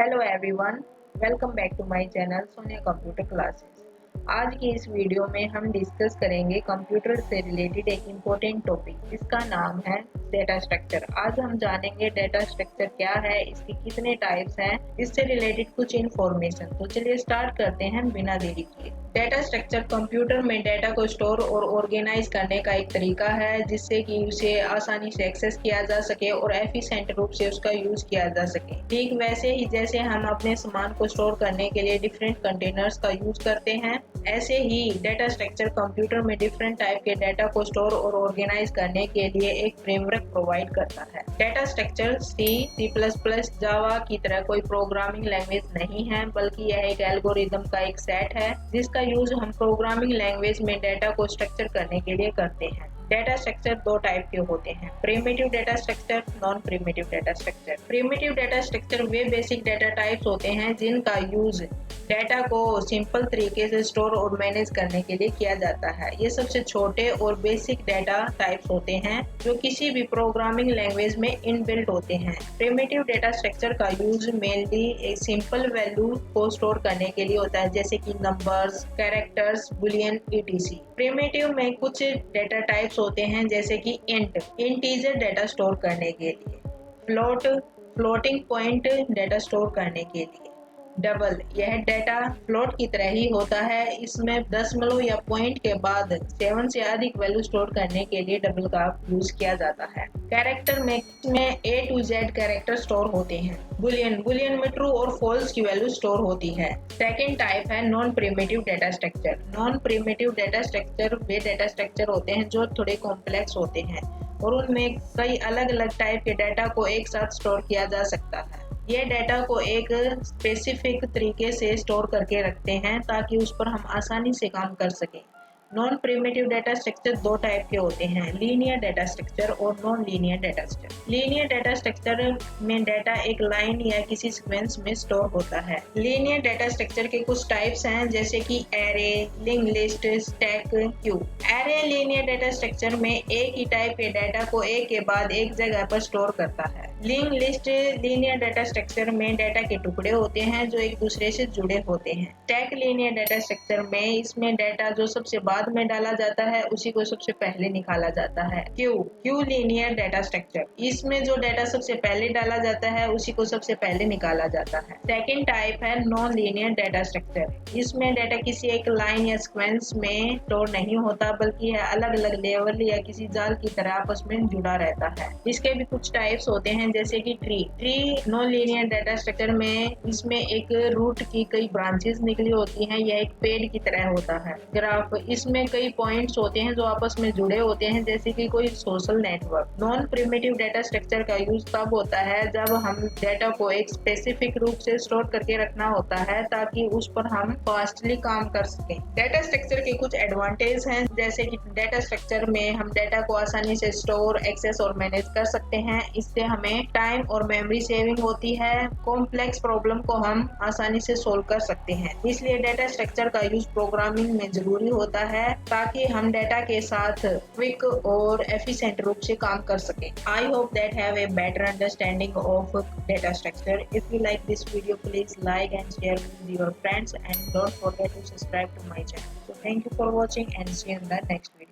Hello everyone, welcome back to my channel Sonia computer classes. आज की इस वीडियो में हम डिस्कस करेंगे कंप्यूटर से रिलेटेड एक इम्पोर्टेंट टॉपिक जिसका नाम है डेटा स्ट्रक्चर। आज हम जानेंगे डेटा स्ट्रक्चर क्या है, इसके कितने टाइप्स हैं, इससे रिलेटेड कुछ इन्फॉर्मेशन। तो चलिए स्टार्ट करते हैं बिना देरी किए। डेटा स्ट्रक्चर कंप्यूटर में डेटा को स्टोर और ऑर्गेनाइज करने का एक तरीका है जिससे कि उसे आसानी से एक्सेस किया जा सके और एफिशिएंट रूप से उसका यूज किया जा सके। ठीक वैसे ही जैसे हम अपने सामान को स्टोर करने के लिए डिफरेंट कंटेनर्स का यूज करते हैं, ऐसे ही डेटा स्ट्रक्चर कंप्यूटर में डिफरेंट टाइप के डेटा को स्टोर और ऑर्गेनाइज करने के लिए एक फ्रेमवर्क प्रोवाइड करता है। डेटा स्ट्रक्चर C++, जावा की तरह कोई प्रोग्रामिंग लैंग्वेज नहीं है, बल्कि यह एक एल्गोरिदम का एक सेट है जिसका यूज हम प्रोग्रामिंग लैंग्वेज में डेटा को स्ट्रक्चर करने के लिए करते हैं। डेटा स्ट्रक्चर दो टाइप के होते हैं, primitive data structure, non primitive data structure. Primitive data structure वे बेसिक डेटा टाइप्स होते हैं जिनका यूज डेटा को सिंपल तरीके से स्टोर और मैनेज करने के लिए किया जाता है। ये सबसे छोटे और बेसिक डेटा टाइप्स होते हैं जो किसी भी प्रोग्रामिंग लैंग्वेज में इनबिल्ट होते हैं। प्रिमिटिव डेटा स्ट्रक्चर का यूज मेनली एक सिंपल वैल्यू को स्टोर करने के लिए होता है, जैसे कि numbers, characters, Boolean etc। Primitive में कुछ डेटा टाइप्स होते हैं जैसे कि इंटीजर डेटा स्टोर करने के लिए, फ्लोटिंग पॉइंट डेटा स्टोर करने के लिए, डबल, यह डेटा फ्लोट की तरह ही होता है, इसमें दशमलव या पॉइंट के बाद 7 से अधिक वैल्यू स्टोर करने के लिए डबल का यूज किया जाता है। कैरेक्टर में A to Z character store होते हैं। बुलियन में ट्रू और फॉल्स की वैल्यू स्टोर होती है। सेकेंड टाइप है non primitive data structure. Non primitive data structure वे डेटा स्ट्रक्चर होते हैं जो थोड़े कॉम्प्लेक्स होते हैं और उनमें कई अलग अलग टाइप के डेटा को एक साथ स्टोर किया जा सकता है। ये डेटा को एक स्पेसिफिक तरीके से स्टोर करके रखते हैं ताकि उस पर हम आसानी से काम कर सकें। नॉन प्रिमिटिव डेटा स्ट्रक्चर दो टाइप के होते हैं, लीनियर डेटा स्ट्रक्चर और non linear data structure. Linear data structure में डेटा एक लाइन या किसी सीक्वेंस में स्टोर होता है। लीनियर डेटा स्ट्रक्चर के कुछ टाइप्स हैं जैसे कि array, link list, stack, Q. Array linear data structure में एक ही टाइप के डेटा को एक के बाद एक जगह पर स्टोर करता है। Link list linear data structure में डेटा के टुकड़े होते हैं जो एक दूसरे से जुड़े होते हैं। स्टैक लीनियर डेटा स्ट्रक्चर में इसमें डेटा जो सबसे बाद में डाला जाता है उसी को सबसे पहले निकाला जाता है। क्यू लीनियर डेटा स्ट्रक्चर, इसमें जो डेटा सबसे पहले डाला जाता है उसी को सबसे पहले निकाला जाता है। सेकेंड टाइप है नॉन लीनियर डेटा स्ट्रक्चर। इसमें डेटा किसी एक लाइन या सीक्वेंस में स्टोर नहीं होता, बल्कि यह अलग अलग लेवल या किसी जाल की तरह आपस में जुड़ा रहता है। इसके भी कुछ टाइप्स होते हैं जैसे कि tree non linear data structure में इसमें एक रूट की कई ब्रांचेस निकली होती हैं, यह एक पेड़ की तरह होता है। ग्राफ, इसमें कई पॉइंट्स होते हैं जो आपस में जुड़े होते हैं जैसे कि कोई social network. Non primitive data structure का यूज तब होता है जब हम डेटा को एक स्पेसिफिक रूप से स्टोर करके रखना होता है ताकि उस पर हम फास्टली काम कर सकें। डेटा स्ट्रक्चर के कुछ एडवांटेज हैं जैसे कि डेटा स्ट्रक्चर में हम डेटा को आसानी से स्टोर, एक्सेस और मैनेज कर सकते हैं। इससे हमें टाइम और मेमोरी सेविंग होती है। कॉम्प्लेक्स प्रॉब्लम को हम आसानी से सोल्व कर सकते हैं, इसलिए डेटा स्ट्रक्चर का यूज प्रोग्रामिंग में जरूरी होता है ताकि हम डेटा के साथ क्विक और एफिशिएंट रूप से काम कर सकें। I hope that have a better understanding of data structure. If you like this video, please like and share with your friends and don't forget to subscribe to my channel. So thank you for watching and see you in the next video.